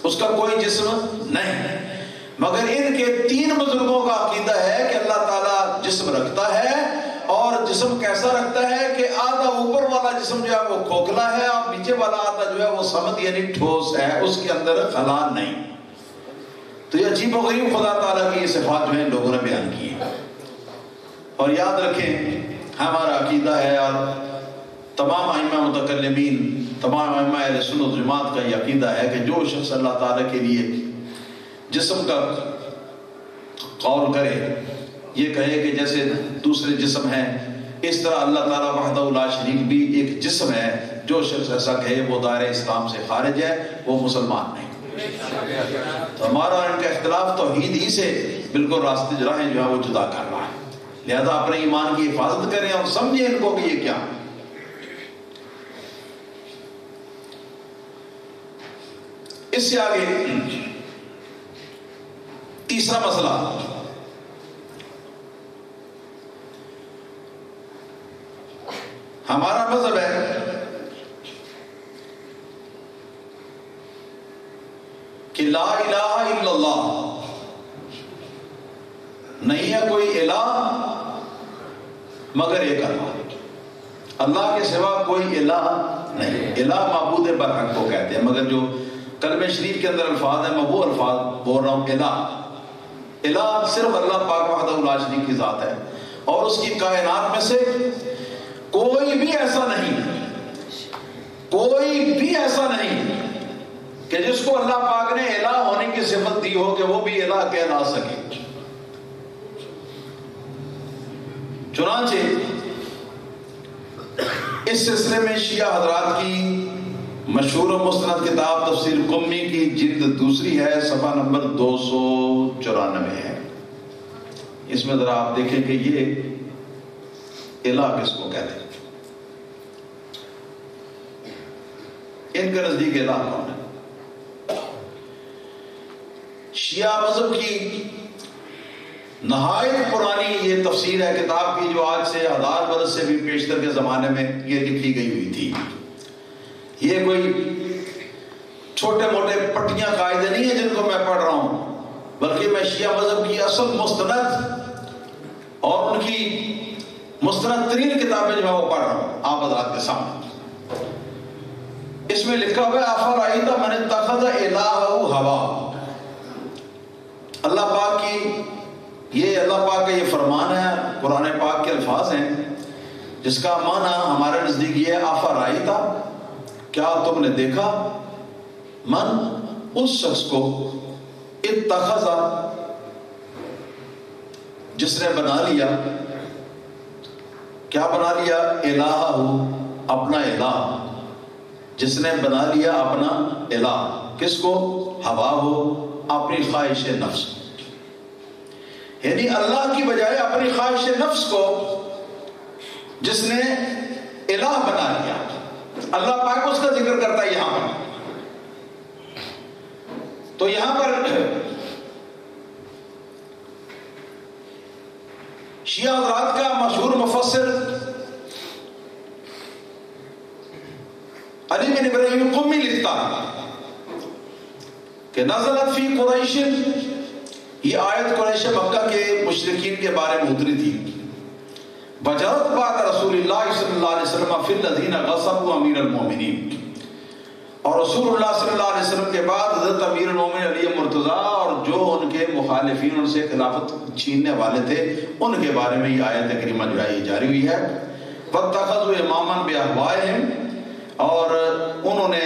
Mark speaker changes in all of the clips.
Speaker 1: اس کا کوئی جسم نہیں. مگر ان کے 3 بزرگوں کا عقیدہ ہے کہ اللہ تعالیٰ جسم رکھتا ہے، اور جسم کیسا رکھتا ہے کہ آدھا اوپر والا جسم جو ہے وہ کھوکھلا ہے اور نیچے والا آدھا جو ہے وہ صمد یعنی ٹھوس ہے، اس کے اندر خلا نہیں. تو یہ عجیب و غریب خدا تعالیٰ کی یہ صفات جو ہیں لوگوں نے بیان کی ہیں. اور یاد رکھیں ہمارا عقیدہ ہے، اور تمام ائمہ متکلمین، تمام ائمہ اہل سنت والجماعت کا یہ عقیدہ ہے کہ جو شخص اللہ تعالیٰ کے لیے جسم کا قول کرے، یہ کہے کہ جیسے دوسرے جسم ہیں، اس طرح اللہ تعالیٰ وحدہ لا شریک بھی ایک جسم ہے، جو شخص ایسا کہے وہ دائرہ اسلام سے خارج ہے، وہ مسلمان نہیں. تو ہمارا ان کا اختلاف توحید ہی سے بالکل راستے راہیں جو ہے وہ جدا کر رہا ہے. لہذا اپنے ایمان کی حفاظت کریں اور سمجھیں ان کو کہ یہ کیا. اس سے آگے تیسرا مسئلہ، ہمارا مذہب ہے کہ لا الہ الا اللہ، نہیں ہے کوئی الہ مگر ایک اللہ. اللہ کے سوا کوئی الہ نہیں. الہ معبود برحق کو کہتے ہیں، مگر جو کلمہ شریف کے اندر الفاظ ہیں میں وہ الفاظ بول رہا ہوں. الہ صرف اللہ پاک وحدہ لا شریک کی ذات ہے، اور اس کی کائنات میں سے کوئی بھی ایسا نہیں کہ جس کو اللہ پاک نے الہ ہونے کی صفت دی ہو کہ وہ بھی الہ کہلا سکے. چنانچہ اس سلسلے میں شیعہ حضرات کی مشہور و مستند کتاب تفسیر قمی کی جلد 2 ہے، صفحہ نمبر 294 ہے. اس میں ذرا آپ دیکھیں کہ یہ الہ کس کو کہتے ہیں، ان کے نزدیک الہ کون ہے. شیعہ مذہب کی نہایت پرانی یہ تفسیر ہے کتاب کی، جو آج سے 1000 برس سے بھی پیشتر کے زمانے میں یہ لکھی گئی ہوئی تھی. یہ کوئی چھوٹے موٹے پٹیاں قاعدے نہیں ہیں جن کو میں پڑھ رہا ہوں، بلکہ میں شیعہ مذہب کی اصل مستند اور ان کی مستند ترین کتابیں جو ہے وہ پڑھ رہا ہوں آپ حضرات کے سامنے. اس میں لکھا ہوا ہے افرأیت من اتخذ الہہ ہوا. اللہ پاک کی یہ اللہ پاک کا یہ فرمان ہے، قرآن پاک کے الفاظ ہیں جس کا معنی ہمارے نزدیک یہ ہے افرأیت، کیا تم نے دیکھا، من اس شخص کو، اتخذ جس نے بنا لیا، کیا بنا لیا، الہہ اپنا الہ، جس نے بنا لیا اپنا الہ، کس کو، ہوا ہو اپنی خواہش نفس، یعنی اللہ کی بجائے اپنی خواہش نفس کو جس نے الہ بنا لیا. اللہ پاک اس کا ذکر کرتا ہے یہاں پر. تو یہاں پر شیعہ حضرات کا مشہور مفسر علی بن ابراہیم قمی لکھتا کہ نزلت فی قریش، یہ آیت قریش مکہ کے مشرکین کے بارے میں اتری تھی. بجرت بعد رسول اللہ صلی اللہ علیہ وسلم فی الذین غصبوا امیر المومنین، اور رسول اللہ صلی اللہ علیہ وسلم کے بعد حضرت امیر المومنین علی مرتضیٰ اور جو ان کے مخالفین ان سے خلافت چھیننے والے تھے ان کے بارے میں یہ آیت کریمہ جو ہے یہ جاری ہوئی ہے. واتخذوا اماما باہوائہم، اور انہوں نے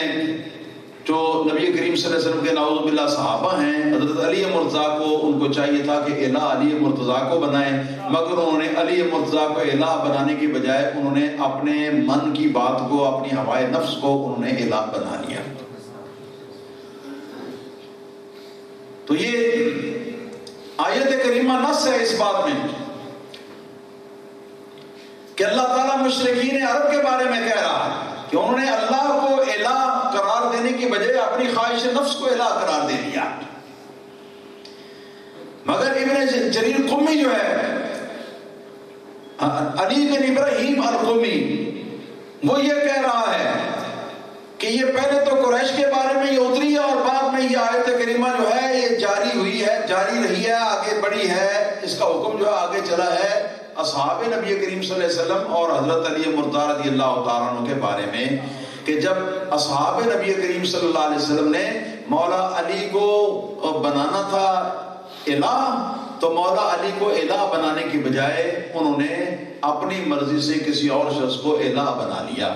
Speaker 1: جو نبی کریم صلی اللہ علیہ وسلم کے نعوذ باللہ صحابہ ہیں، حضرت علی مرتضیٰ کو ان کو چاہیے تھا کہ الہ علی مرتضیٰ کو بنائیں، مگر انہوں نے علی مرتضیٰ کو الہ بنانے کی بجائے انہوں نے اپنے من کی بات کو، اپنی ہوائے نفس کو انہوں نے الہ بنا لیا. تو یہ آیت کریمہ نص ہے اس بات میں کہ اللہ تعالیٰ مشرکین عرب کے بارے میں کہہ رہا ہے کہ انہوں نے اللہ کو الہ قرار دینے کی بجائے اپنی خواہش نفس کو الہ قرار دے دیا. مگر ابن جریر قمی جو ہے، علی بن ابراہیم القمی، وہ یہ کہہ رہا ہے کہ یہ پہلے تو قریش کے بارے میں یہ اتری ہے اور بعد میں یہ آیت کریمہ جو ہے یہ جاری ہوئی ہے، جاری رہی ہے، آگے بڑھی ہے، اس کا حکم جو ہے آگے چلا ہے اصحاب نبی کریم صلی اللہ علیہ وسلم اور حضرت علی مرتضیٰ رضی اللہ تعالیٰ عنہ کے بارے میں، کہ جب اصحاب نبی کریم صلی اللہ علیہ وسلم نے مولا علی کو بنانا تھا الہ، تو مولا علی کو الہ بنانے کی بجائے انہوں نے اپنی مرضی سے کسی اور شخص کو الہ بنا لیا۔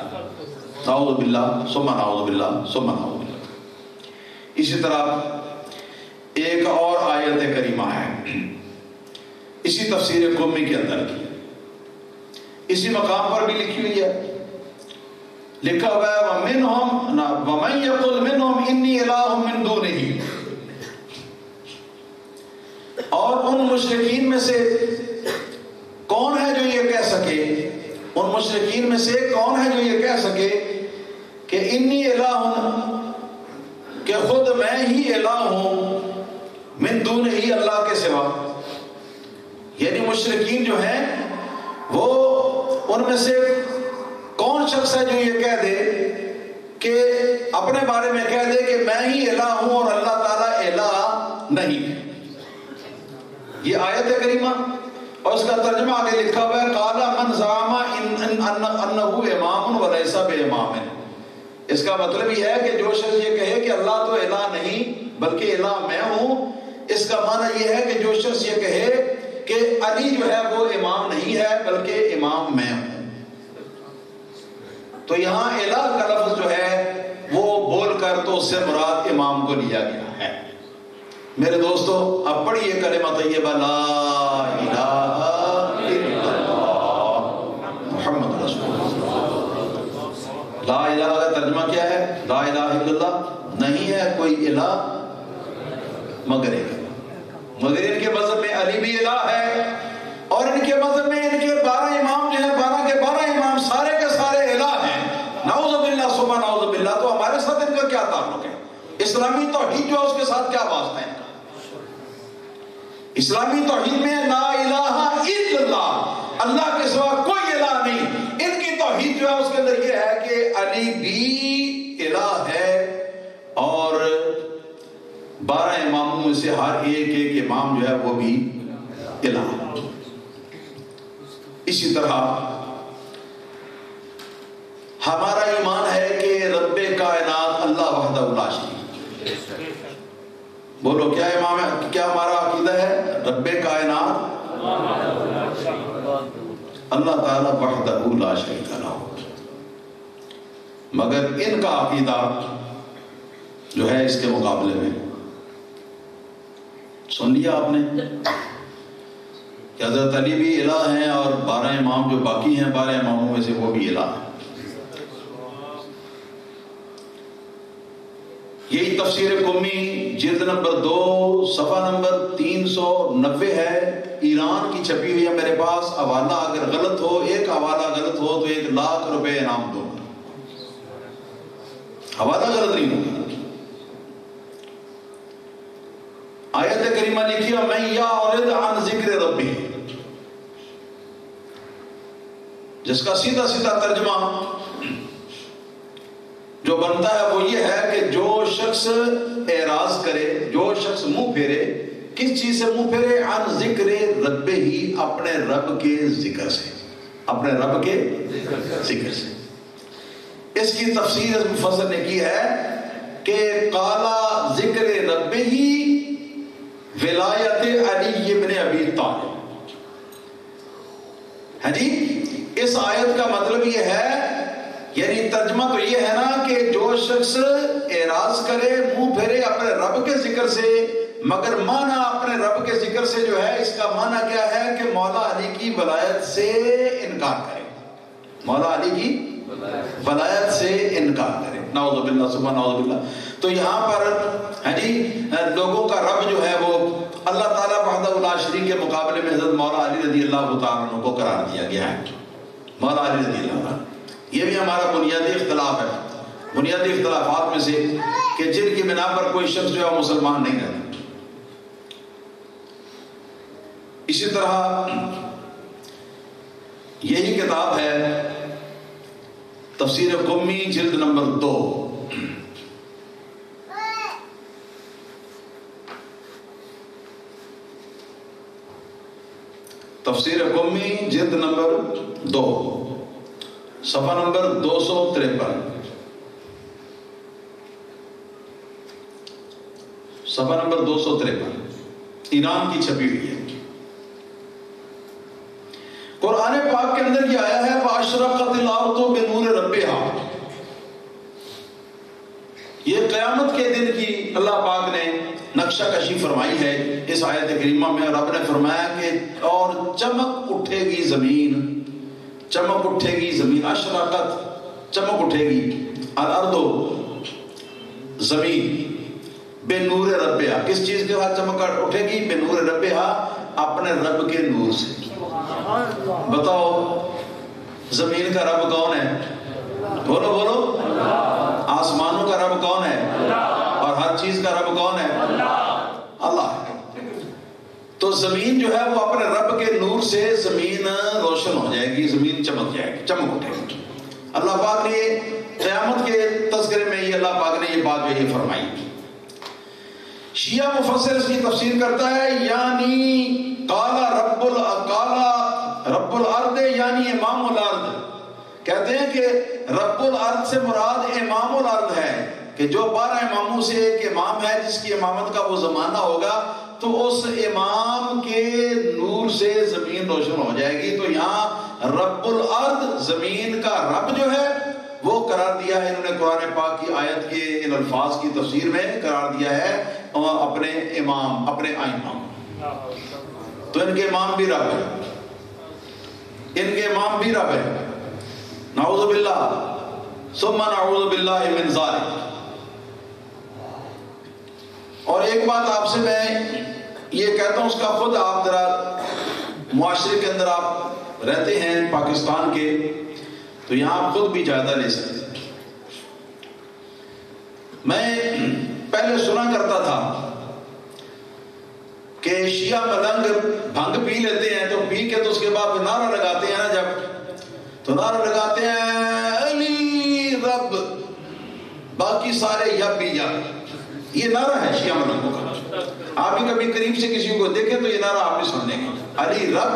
Speaker 1: نعوذ باللہ ثم نعوذ باللہ ثم نعوذ باللہ۔ اسی طرح ایک اور آیت کریمہ ہے اسی تفسیر قمی کے اندر کی، اسی مقام پر بھی لکھی ہوئی ہے، لکھا ہوا ہے وَمَن يَقُلْ مِنْهُمْ إِنِّي إِلَٰهٌ مِّن دُونِهِ، اور ان مشرکین میں سے کون ہے جو یہ کہہ سکے، ان مشرکین میں سے کون ہے جو یہ کہہ سکے کہ انی الہ، کہ خود میں ہی الہ ہوں، من دون ہی، اللہ کے سوا۔ یعنی مشرکین جو ہیں وہ ان میں سے کون شخص ہے جو یہ کہہ دے کہ اپنے بارے میں کہہ دے کہ میں ہی الہ ہوں اور اللہ تعالیٰ الہ نہیں ہے۔ یہ آیت کریمہ اور اس کا ترجمہ آگے لکھا ہوا ہے قال من زعم انه امام وليس بامام، اس کا مطلب یہ ہے کہ جو شخص یہ کہے کہ اللہ تو الہ نہیں بلکہ الہ میں ہوں، اس کا معنی یہ ہے کہ جو شخص یہ کہے کہ علی جو ہے وہ امام نہیں ہے بلکہ امام میں ہوں۔ تو یہاں الہ کا لفظ جو ہے وہ بول کر تو اس سے مراد امام کو لیا گیا ہے۔ میرے دوستو اب پڑھیے کلمہ طیبہ لا الہ الا اللہ محمد رسول اللہ۔ لا الہ کا ترجمہ کیا ہے؟ لا الہ الا اللہ، نہیں ہے کوئی الہ مگر ایک، مگر ان کے مذہب میں علی بھی الہ ہے، اور ان کے مذہب میں ان کے 12 امام جو ہیں 12 کے 12 امام سارے کے سارے الہ ہیں۔ نعوذ باللہ ثم نعوذ باللہ۔ تو ہمارے ساتھ ان کا کیا تعلق ہے؟ اسلامی توحید جو ہے اس کے ساتھ کیا واسطہ ہے؟ اسلامی توحید میں لا الہ الا اللہ، اللہ کے سوا کوئی الہ نہیں۔ ان کی توحید جو ہے اس کے اندر یہ ہے کہ علی بھی الہ ہے اور 12 اماموں میں سے ہر ایک ایک امام جو ہے وہ بھی الہ۔ اسی طرح ہمارا ایمان ہے کہ رب کائنات اللہ وحدہ لا شریک۔ بولو کیا امام ہے، کیا ہمارا عقیدہ ہے؟ رب کائنات اللہ تعالی وحدہ لا شریک لہ۔ مگر ان کا عقیدہ جو ہے اس کے مقابلے میں سن لیا آپ نے کہ حضرت علی بھی الہ ہیں اور 12 امام جو باقی ہیں 12 اماموں میں سے وہ بھی الہ ہیں۔ یہی تفسیر قمی جلد نمبر 2 صفحہ نمبر 390 ہے، ایران کی چھپی ہوئی ہے میرے پاس۔ حوالہ اگر غلط ہو، ایک حوالہ غلط ہو تو 1 لاکھ روپے انعام دوں گا۔ حوالہ غلط نہیں ہوگا۔ آیت کریمہ لکھی ہے من یعرض عن ذکر ربہ، جس کا سیدھا سیدھا ترجمہ جو بنتا ہے وہ یہ ہے کہ جو شخص اعراض کرے، جو شخص منہ پھیرے، کس چیز سے منہ پھیرے؟ عن ذکر ربہ ہی، اپنے رب کے ذکر سے، اپنے رب کے ذکر سے۔ اس کی تفسیر اس مفسر نے کی ہے کہ قالا ذکر ربہ ہی ولایت علی ابن ابی طالب۔ ہاں جی، اس آیت کا مطلب یہ ہے، یعنی ترجمہ تو یہ ہے نا کہ جو شخص اعراض کرے، منہ پھیرے اپنے رب کے ذکر سے، مگر معنی اپنے رب کے ذکر سے جو ہے اس کا معنی کیا ہے کہ مولا علی کی ولایت سے انکار کرے، مولا علی کی ولایت سے انکار کرے۔ نعوذ باللہ ثم نعوذ باللہ۔ تو یہاں پر ہے جی لوگوں کا رب جو ہے وہ اللہ تعالیٰ وحدہ لا شریک کے مقابلے میں حضرت مولا علی رضی اللہ تعالیٰ عنہ کو قرار دیا گیا ہے، مولا علی رضی اللہ عنہ۔ یہ بھی ہمارا بنیادی اختلاف ہے، بنیادی اختلافات میں سے کہ جن کی بنا پر کوئی شخص جو ہے مسلمان نہیں رہتا۔ اسی طرح یہی کتاب ہے تفسیر قمی جلد نمبر 2، تفسیر قمی جلد نمبر 2 صفحہ نمبر 253، صفحہ نمبر 253 ایران کی چھپی ہوئی ہے۔ قرآن پاک کے اندر یہ آیا ہے وَأَشْرَقَتِ الْأَرْضُ بِنُورِ رَبِّهَا، یہ قیامت کے دن کی اللہ پاک نے نقشہ کشی فرمائی ہے اس آیت کریمہ میں۔ رب نے فرمایا کہ اور چمک اٹھے گی زمین، چمک اٹھے گی زمین، اشرقت چمک اٹھے گی، الارض زمین، بے نور ربہا، کس چیز کے ساتھ چمک اٹھے گی؟ بے نور ربہا، اپنے رب کے نور سے۔ بتاؤ زمین کا رب کون ہے؟ بولو بولو۔ آسمانوں کا رب کون ہے؟ اور ہر چیز کا رب کون ہے؟ اللہ ہے۔ تو زمین جو ہے وہ اپنے رب کے نور سے زمین روشن ہو جائے گی، زمین چمک جائے گی، چمک اٹھے گی۔ اللہ پاک نے قیامت کے تذکرے میں یہ اللہ پاک نے یہ بات جو ہے فرمائی۔ شیعہ مفسر اس کی تفسیر کرتا ہے یعنی قال رب الارض یعنی امام الارض، کہتے ہیں کہ رب الارض سے مراد امام الارض ہے، کہ جو 12 اماموں سے ایک امام ہے جس کی امامت کا وہ زمانہ ہوگا، تو اس امام کے نور سے زمین روشن ہو جائے گی۔ تو یہاں رب الارض زمین کا رب جو ہے وہ قرار دیا ہے انہوں نے قرآن پاک کی آیت کے ان الفاظ کی تفسیر میں قرار دیا ہے اپنے امام، اپنے ائمہ۔ تو ان کے امام بھی رب ہے، ان کے امام بھی رب ہے، نعوذ باللہ ثم نعوذ باللہ من ذالک۔ اور ایک بات آپ سے میں یہ کہتا ہوں، اس کا خود آپ ذرا معاشرے کے اندر آپ رہتے ہیں پاکستان کے، تو یہاں آپ خود بھی جائزہ لے سکتے ہیں۔ میں پہلے سنا کرتا تھا کہ شیعہ ملنگ بھنگ پی لیتے ہیں، تو پی کے تو اس کے بعد نعرہ لگاتے ہیں نا، جب تو نعرہ لگاتے ہیں علی رب، باقی سارے یب بھی یب، یہ نعرہ ہے شیعہ ملنگوں کا۔ آپ بھی کبھی قریب سے کسی کو دیکھیں تو یہ نعرہ آپ بھی سنیں گے، علی رب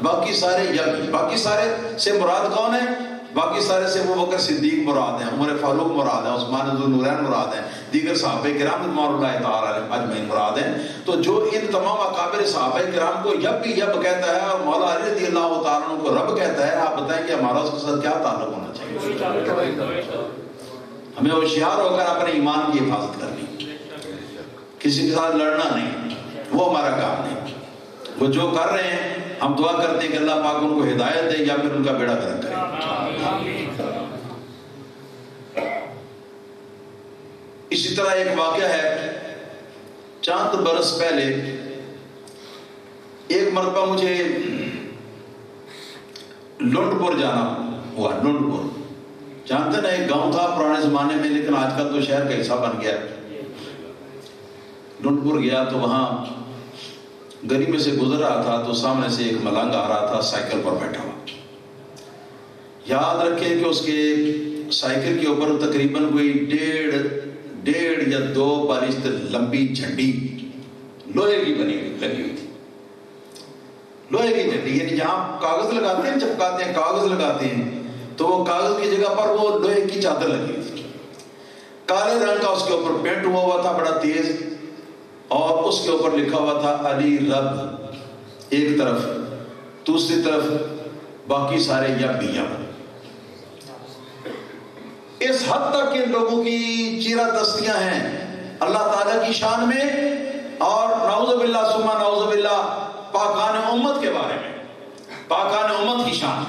Speaker 1: باقی سارے یب۔ باقی سارے سے مراد کون ہے؟ باقی سارے سے ابو بکر صدیق مراد ہیں، عمر فاروق مراد ہیں، عثمان ذو النورین مراد ہیں، دیگر صحابہ کرام رضوان اللہ تعالی علیہم اجمعین مراد ہیں۔ تو جو ان تمام اکابر صحابہ کرام کو یب بھی یب کہتا ہے اور مولا علی رضی اللہ تعالیٰ عنہ کو رب کہتا ہے، آپ بتائیں کہ ہمارا اس کے ساتھ کیا تعلق ہونا چاہیے؟ ہمیں ہوشیار ہو کر اپنے ایمان کی حفاظت کرنی، کسی کے ساتھ لڑنا نہیں، وہ ہمارا کام نہیں۔ وہ جو کر رہے ہیں ہم دعا کرتے ہیں کہ اللہ پاک ان کو ہدایت دے یا پھر ان کا بیڑا گرک کرے۔ اسی طرح ایک واقعہ ہے، چند برس پہلے ایک مرتبہ مجھے لنڈ پور جانا ہوا۔ لنڈ پور جانتے نا، ایک گاؤں تھا پرانے زمانے میں، لیکن آج کل تو شہر کا حصہ بن گیا۔ لنڈ پور گیا تو وہاں گلی میں سے گزر رہا تھا، تو سامنے سے ایک ملنگ آ رہا تھا سائیکل پر بیٹھا ہوا۔ یاد رکھیں کہ اس کے سائیکل کے اوپر تقریباً کوئی ڈیڑھ یا 2 بالشت لمبی جھنڈی لوہے کی بنی ہوئی لگی ہوئی تھی۔ لوہے کی جھنڈی، یعنی جہاں کاغذ لگاتے ہیں، چپکاتے ہیں، کاغذ لگاتے ہیں، تو وہ کاغذ کی جگہ پر وہ لوہے کی چادر لگی ہوئی تھی۔ کالے رنگ کا اس کے اوپر پینٹ ہوا تھا بڑا تیز، اور اس کے اوپر لکھا ہوا تھا علی رب ایک طرف، دوسری طرف باقی سارے یب بھی یب۔ اس حد تک ان لوگوں کی چیرہ دستیاں ہیں اللہ تعالیٰ کی شان میں، اور نعوذ باللہ ثم نعوذ باللہ پاکان امت کے بارے میں، پاکان امت کی شان۔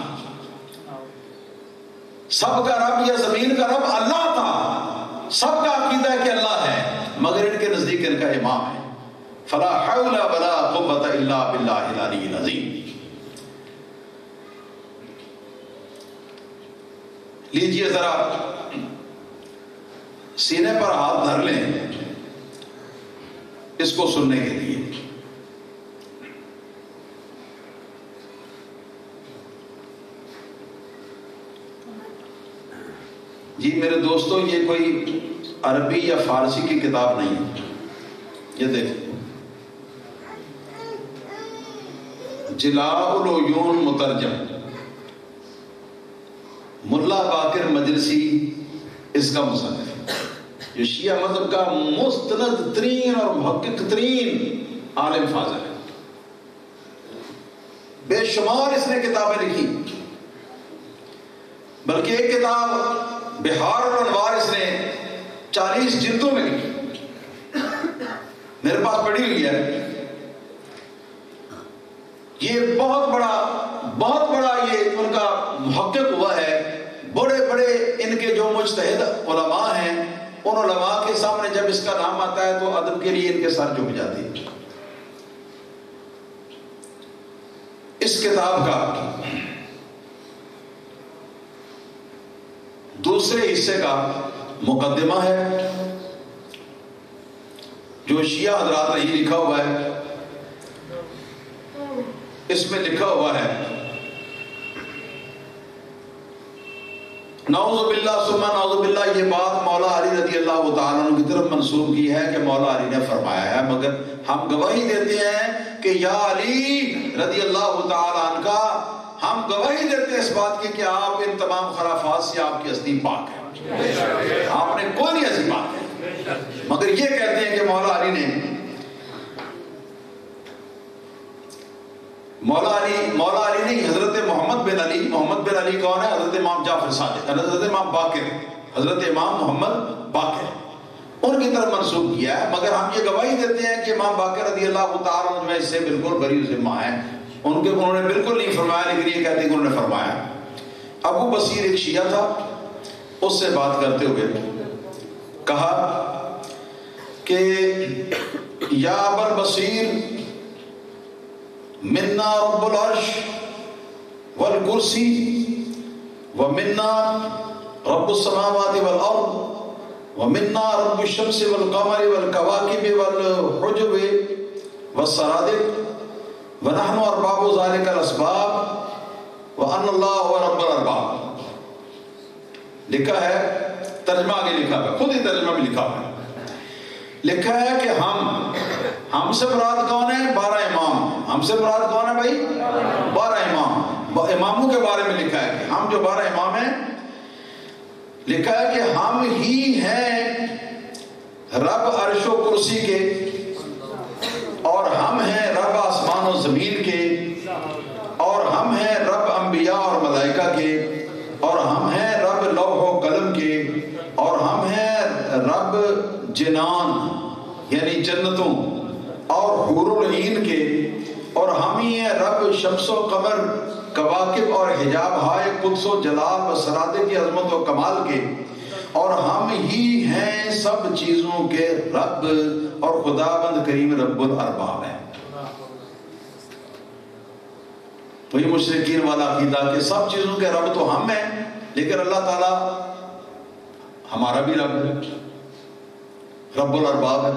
Speaker 1: سب کا رب یا زمین کا رب اللہ تھا، سب کا عقیدہ ہے کہ اللہ ہے، مگر ان کے نزدیک ان کا امام ہے۔ فلا حول ولا قوة الا باللہ العلی العظیم۔ لیجئے ذرا سینے پر ہاتھ دھر لیں اس کو سننے کے لیے۔ جی میرے دوستو، یہ کوئی عربی یا فارسی کی کتاب نہیں ہے، یہ دیکھیں جلاء العیون مترجم، ملا باقر مجلسی اس کا مصنف، جو شیعہ مذہب کا مستند ترین اور محقق ترین عالم فاضل ہے. بے شمار اس نے کتابیں لکھی، بلکہ ایک کتاب بہار الانوار اس نے 40 جلدوں میں لکھی، میرے پاس پڑھی ہوئی ہے. یہ بہت بڑا یہ ان کا محقق ہوا ہے. بڑے بڑے ان کے جو مجتہد علماء ہیں، ان علماء کے سامنے جب اس کا نام آتا ہے تو ادب کے لیے ان کے سر جھک جاتی ہے. اس کتاب کا دوسرے حصے کا مقدمہ ہے جو شیعہ حضرات نے یہ لکھا ہوا ہے. اس میں لکھا ہوا ہے نعوذ باللہ ثم نعوذ باللہ، یہ بات مولا علی رضی اللہ تعالیٰ عنہ کی طرف منسوب کی ہے کہ مولا علی نے فرمایا ہے، مگر ہم گواہی دیتے ہیں کہ یا علی رضی اللہ تعالیٰ عنہ کا، ہم گواہی دیتے ہیں اس بات کی کہ آپ ان تمام خرافات سے آپ کی ہستی پاک ہے، آپ نے کوئی نہیں ایسی بات ہے. مگر یہ کہتے ہیں کہ مولا علی نے حضرت محمد بن علی کون ہے؟ حضرت امام جعفر صادق، حضرت امام باقر، حضرت امام محمد باقر، ان کی طرف منسوب کیا ہے. مگر ہم یہ گواہی دیتے ہیں کہ امام باقر رضی اللہ تعالیٰ عنہ اس سے بالکل بری ذمہ ہیں، انہوں نے بالکل نہیں فرمایا، لیکن یہ کہتے ہیں کہ انہوں نے فرمایا. ابو بصیر ایک شیعہ تھا، اس سے بات کرتے ہوئے کہا کہ یا ابا البصیر منا رب العرش والکرسی ومنا رب السماوات والارض ومنا رب الشمس والقمر والکواکب والحجب والسرادق ونحن ارباب ذلك الاسباب وان اللہ هو رب الارباب. لکھا ہے، ترجمہ آگے لکھا ہے، خود ہی ترجمہ بھی لکھا ہے. لکھا ہے کہ ہم سے مراد کون ہے؟ 12 امام. ہم سے مراد کون ہے بھائی؟ 12 امام. اماموں کے بارے میں لکھا ہے کہ ہم جو 12 امام ہیں، لکھا ہے کہ ہم ہی ہیں رب عرش و کرسی کے، اور ہم ہیں رب آسمان و زمین کے، اور ہم ہیں رب انبیاء اور ملائکہ کے، اور ہم ہیں رب لوح و قلم کے، اور ہم ہیں رب جنان یعنی جنتوں اور حور العین کے، اور ہم ہی ہیں رب شمس و قمر، کواکب اور حجاب ہائے قدس و جلال و سرادق کی عظمت و کمال کے، اور ہم ہی ہیں سب چیزوں کے رب، اور خداوند کریم رب الارباب ہے. وہی مشرکین والا عقیدہ کہ سب چیزوں کے رب تو ہم ہیں، لیکن اللہ تعالیٰ ہمارا بھی رب ہے، رب الارباب ہے.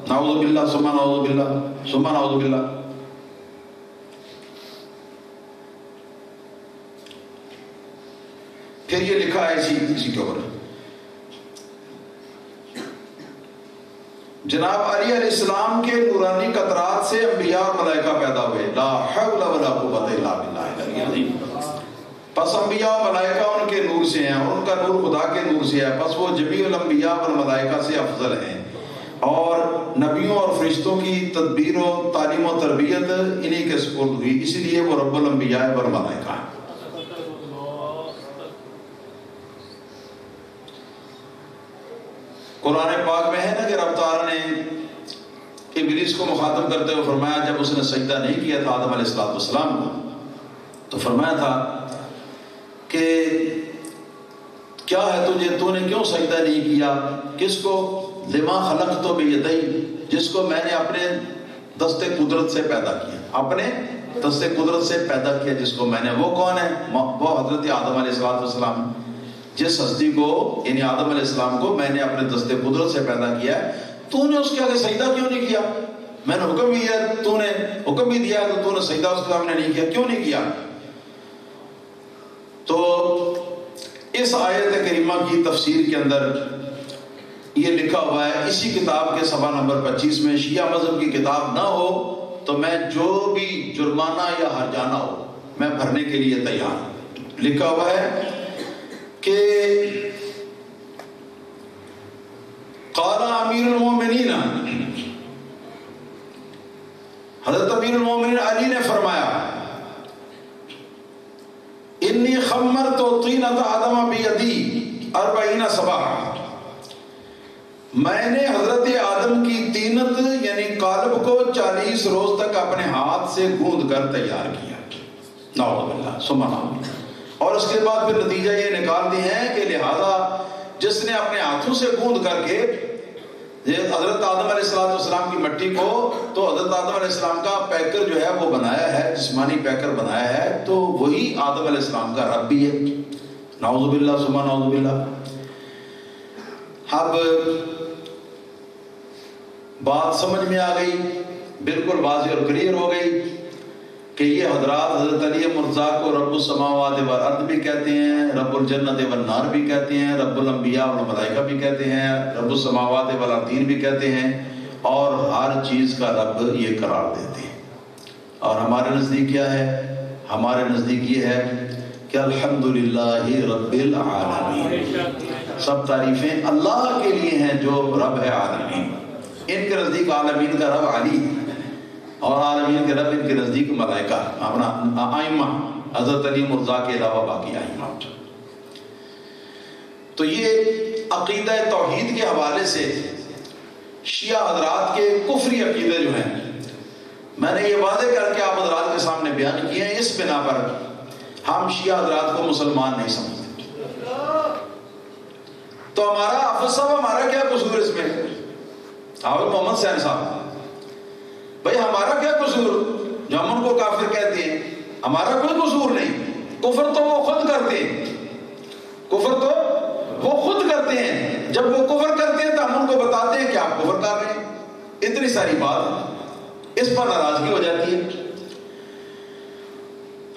Speaker 1: نعوذ باللہ ثم نعوذ باللہ ثم نعوذ باللہ. پھر یہ لکھا ہے اسی کے اوپر، جناب علی علیہ السلام کے نورانی قطرات سے انبیاء اور ملائکہ پیدا ہوئے، لا حول ولا قوت الا باللہ العلی العظیم. پس انبیاء و ملائکہ ان کے نور سے ہیں، اور ان کا نور خدا کے نور سے ہے، پس وہ جمیع الانبیاء والملائکہ سے افضل ہیں، اور نبیوں اور فرشتوں کی تدبیر و تعلیم و تربیت انہی کے سپرد ہوئی، اسی لیے وہ رب الانبیاء والملائکہ ہیں. قرآن پاک میں ہے نا کہ رب تعالیٰ نے ابلیس کو مخاطب کرتے ہوئے فرمایا، جب اس نے سجدہ نہیں کیا تھا آدم علیہ السلام کو، تو فرمایا تھا کہ کیا ہے تجھے، تو نے کیوں سجدہ نہیں کیا؟ کس کو؟ لما خلقت بیدی، جس کو میں نے اپنے دست قدرت سے پیدا کیا، اپنے دست قدرت سے پیدا کیا جس کو میں نے. وہ کون ہے؟ وہ حضرت آدم علیہ السلام. جس ہستی کو یعنی آدم علیہ السلام کو میں نے اپنے دست قدرت سے پیدا کیا ہے، تو نے اس کے آگے سجدہ کیوں نہیں کیا؟ میں نے حکم بھی دیا، تو نے حکم بھی دیا تو نے سجدہ اس کے سامنے نہیں کیا، کیوں نہیں کیا؟ تو اس آیت کریمہ کی تفسیر کے اندر یہ لکھا ہوا ہے، اسی کتاب کے صفحہ نمبر 25 میں، شیعہ مذہب کی کتاب نہ ہو تو میں جو بھی جرمانہ یا ہرجانہ ہو میں بھرنے کے لیے تیار ہوں۔ لکھا ہوا ہے کہ قال امیر المومنین، حضرت امیر المومنین علی نے فرمایا انی خمرت طینۃ آدم بیدی 40 صباحا، میں نے حضرت آدم کی طینت یعنی قالب کو 40 روز تک اپنے ہاتھ سے گوندھ کر تیار کیا۔ نعوذ باللہ ثم نعوذ۔ اور اس کے بعد پھر نتیجہ یہ نکالتے ہیں کہ لہذا جس نے اپنے ہاتھوں سے گوندھ کر کے حضرت آدم علیہ السلام کی مٹی کو، تو حضرت آدم علیہ السلام کا پیکر جو ہے وہ بنایا ہے، جسمانی پیکر بنایا ہے، تو وہی آدم علیہ السلام کا رب بھی ہے۔ نعوذ باللہ ثم نعوذ باللہ۔ اب بات سمجھ میں آ گئی، بالکل واضح اور کلیئر ہو گئی کہ یہ حضرات حضرت علی مرزا کو رب السماوات والارض بھی کہتے ہیں، رب الجنت والنار بھی کہتے ہیں، رب الانبیاء والملائکہ بھی کہتے ہیں، رب السماوات والارضین بھی کہتے ہیں، اور ہر چیز کا رب یہ قرار دیتے ہیں۔ اور ہمارے نزدیک کیا ہے؟ ہمارے نزدیک یہ ہے کہ الحمدللہ رب العالمین، سب تعریفیں اللہ کے لیے ہیں جو رب ہے عالمین۔ ان کے نزدیک عالمین کا رب علی، اور عالمین کے رب ان کے نزدیک ملائکہ، اپنا ائمہ حضرت علی مرزا کے علاوہ باقی ائمہ۔ تو یہ عقیدہ توحید کے حوالے سے شیعہ حضرات کے کفری عقیدے جو ہیں، میں نے یہ واضح کر کے آپ حضرات کے سامنے بیان کیے ہیں۔ اس بنا پر ہم شیعہ حضرات کو مسلمان نہیں سمجھتے۔ تو ہمارا حافظ صاحب ہمارا کیا قصور اس میں؟ حافظ محمد حسین صاحب بھائی ہمارا کیا قصور جو ہم ان کو کافر کہتے ہیں؟ ہمارا کوئی قصور نہیں، کفر تو وہ خود کرتے ہیں، کفر تو وہ خود کرتے ہیں۔ جب وہ کفر کرتے ہیں تو ہم ان کو بتاتے ہیں کہ آپ کفر کر رہے ہیں۔ اتنی ساری بات، اس پر ناراضگی ہو جاتی ہے۔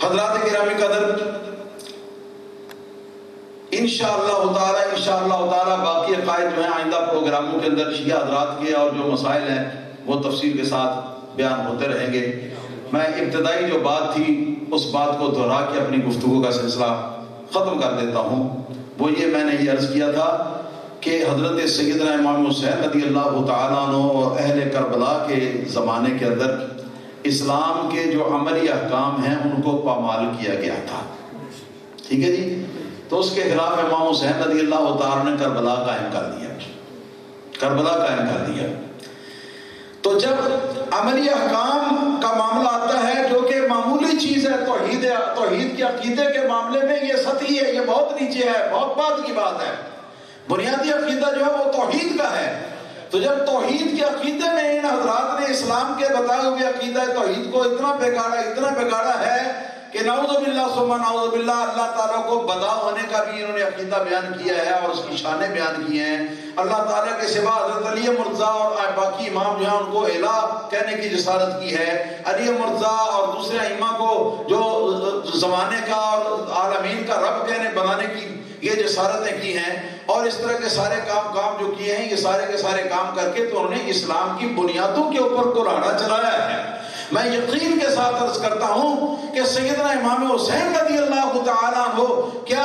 Speaker 1: حضرات گرامی قدر، انشاءاللہ تعالی باقی عقائد جو ہیں آئندہ پروگراموں کے اندر شیعہ حضرات کے اور جو مسائل ہیں وہ تفصیل کے ساتھ بیان ہوتے رہیں گے۔ میں ابتدائی جو بات تھی اس بات کو دہرا کے اپنی گفتگو کا سلسلہ ختم کر دیتا ہوں۔ وہ یہ میں نے یہ عرض کیا تھا کہ حضرت سیدنا امام حسین رضی اللہ تعالیٰ عنہ اور اہل کربلا کے زمانے کے اندر اسلام کے جو عملی احکام ہیں ان کو پامال کیا گیا تھا، ٹھیک ہے جی؟ تو اس کے خلاف امام حسین رضی اللہ تعالیٰ نے کربلا قائم کر دیا، کربلا قائم کر دیا۔ تو جب عملی احکام کا معاملہ آتا ہے جو کہ معمولی چیز ہے، توحید کے عقیدے کے معاملے میں یہ سطحی ہے، یہ بہت نیچے ہے، بہت بعد کی بات ہے۔ بنیادی عقیدہ جو ہے وہ توحید کا ہے۔ تو جب توحید کے عقیدے میں ان حضرات نے اسلام کے بتائے ہوئے عقیدہ توحید کو اتنا بگاڑا ہے کہ نعوذ باللہ ثم نعوذ باللہ، اللہ تعالیٰ کو بدا ہونے کا بھی انہوں نے عقیدہ بیان کیا ہے اور اس کی شانیں بیان کی ہیں۔ اللہ تعالیٰ کے سوا حضرت علی مرزا اور باقی امام جو ہیں ان کو الہ کہنے کی جسارت کی ہے۔ علی مرزا اور دوسرے ائمہ کو جو زمانے کا اور عالمین کا رب کہنے بنانے کی یہ جسارتیں کی ہیں، اور اس طرح کے سارے کام جو کیے ہیں، یہ سارے کے سارے کام کر کے تو انہوں نے اسلام کی بنیادوں کے اوپر قرآن چلایا ہے۔ میں یقین کے ساتھ عرض کرتا ہوں کہ سیدنا امام حسین رضی اللہ تعالیٰ عنہ، کیا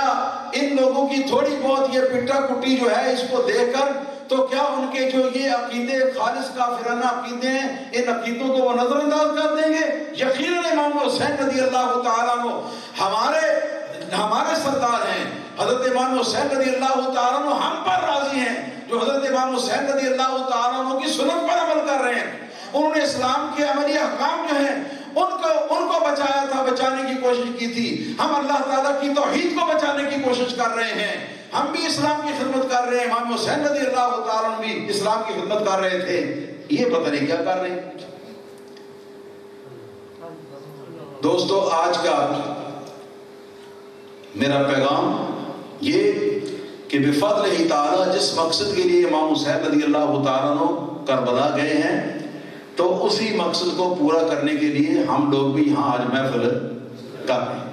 Speaker 1: ان لوگوں کی تھوڑی بہت یہ پٹا کٹی جو ہے اس کو دیکھ کر تو کیا ان کے جو یہ عقیدے خالص کافرانہ عقیدے ہیں ان عقیدوں کو وہ نظر انداز کر دیں گے؟ یقیناً امام حسین رضی اللہ تعالیٰ عنہ ہمارے سردار ہیں۔ حضرت امام حسین رضی اللہ تعالیٰ عنہ ہم پر راضی ہیں جو حضرت امام حسین رضی اللہ تعالیٰ عنہ کی سنت پر عمل کر رہے ہیں۔ انہوں نے اسلام کے عملی احکام جو ہیں ان کو بچایا تھا، بچانے کی کوشش کی تھی۔ ہم اللہ تعالیٰ کی توحید کو بچانے کی کوشش کر رہے ہیں، ہم بھی اسلام کی خدمت کر رہے ہیں، امام حسین رضی اللہ تعالیٰ عنہ بھی اسلام کی خدمت کر رہے تھے۔ یہ پتہ نہیں کیا کر رہے ہیں۔ دوستو، آج کا میرا پیغام یہ کہ بفضل تعالیٰ جس مقصد کے لیے امام حسین رضی اللہ تعالیٰ عنہ کربلا گئے ہیں تو اسی مقصد کو پورا کرنے کے لیے ہم لوگ بھی یہاں آج محفل کر رہے ہیں،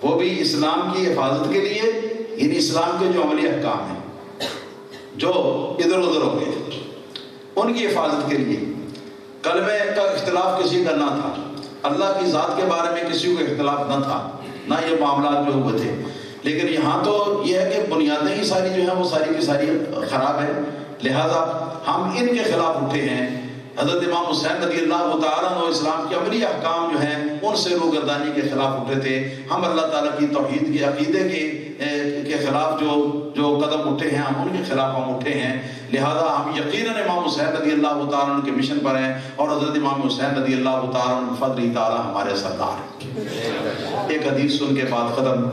Speaker 1: وہ بھی اسلام کی حفاظت کے لیے، یعنی اسلام کے جو عملی احکام ہیں جو ادھر ادھر ہو گئے ان کی حفاظت کے لیے کلمے کا اختلاف کسی کا نہ تھا، اللہ کی ذات کے بارے میں کسی کو اختلاف نہ تھا، نہ یہ معاملات جو ہوئے تھے. لیکن یہاں تو یہ ہے کہ بنیادیں ہی ساری جو ہیں وہ ساری کی ساری خراب ہیں، لہذا ہم ان کے خلاف اٹھے ہیں. حضرت امام حسین رضی اللہ تعالیٰ عنہ اسلام کے عملی احکام جو ہیں ان سے روگردانی کے خلاف اٹھے تھے. ہم اللہ تعالیٰ کی توحید کے عقیدے کے خلاف جو قدم اٹھے ہیں ہم ان کے خلاف ہم اٹھے ہیں. لہذا ہم یقیناً امام حسین رضی اللہ تعالیٰ عنہ کے مشن پر ہیں اور حضرت امام حسین رضی اللہ تعالیٰ عنہ فضل تعالیٰ ہمارے سردار ہیں. ایک حدیث سن کے بعد ختم.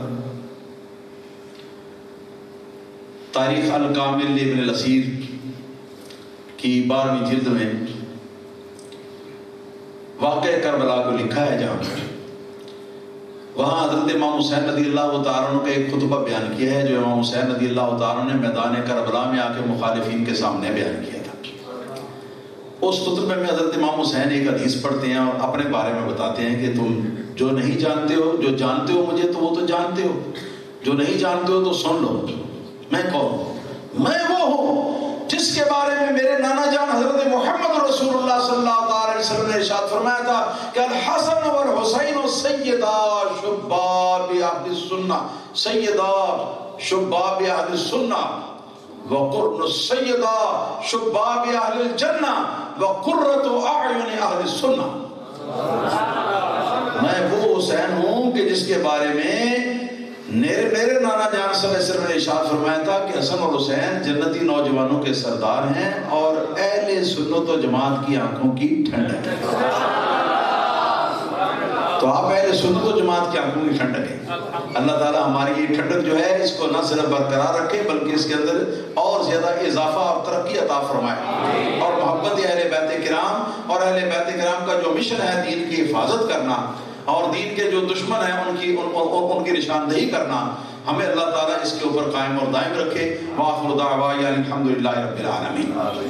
Speaker 1: تاریخ الکامل ابن الاسیر کی 12ویں جلد میں واقع کربلا کو لکھا ہے، جہاں وہاں حضرت امام حسین رضی اللہ تعالیٰ عنہ کا ایک خطبہ بیان کیا ہے جو امام حسین رضی اللہ تعالیٰ عنہ نے میدان کربلا میں آ کے مخالفین کے سامنے بیان کیا تھا. اس خطبے میں حضرت امام حسین ایک حدیث پڑھتے ہیں اور اپنے بارے میں بتاتے ہیں کہ تم جو نہیں جانتے ہو، جو جانتے ہو مجھے تو وہ تو جانتے ہو، جو نہیں جانتے ہو تو سن لو. میں کون ہوں؟ میں وہ ہوں جس کے بارے میں میرے نانا جان حضرت محمد رسول اللہ صلی اللہ علیہ وسلم نے ارشاد فرمایا تھا کہ الحسن والحسین سیدا شباب اہل السنہ، سیدا شباب اہل السنہ وقرن سیدا شباب اہل الجنہ وقرۃ اعین اہل السنہ. میں وہ حسین ہوں کہ جس کے بارے میں میرے نانا جان صلی اللہ علیہ وسلم نے ارشاد فرمایا تھا کہ حسن اور حسین جنتی نوجوانوں کے سردار ہیں اور اہل سنت و جماعت کی آنکھوں کی ٹھنڈک ہے. تو آپ اہل سنت و جماعت کی آنکھوں کی ٹھنڈک ہے. اللہ تعالیٰ ہماری یہ ٹھنڈک جو ہے اس کو نہ صرف برقرار رکھے بلکہ اس کے اندر اور زیادہ اضافہ اور ترقی عطا فرمائے. اور محبت اہل بیت کرام اور اہل بیت کرام کا جو مشن ہے دین کی حفاظت کرنا اور دین کے جو دشمن ہیں ان کی نشاندہی کرنا، ہمیں اللہ تعالیٰ اس کے اوپر قائم اور دائم رکھے. وآخر دعوانا الحمدللہ رب العالمین.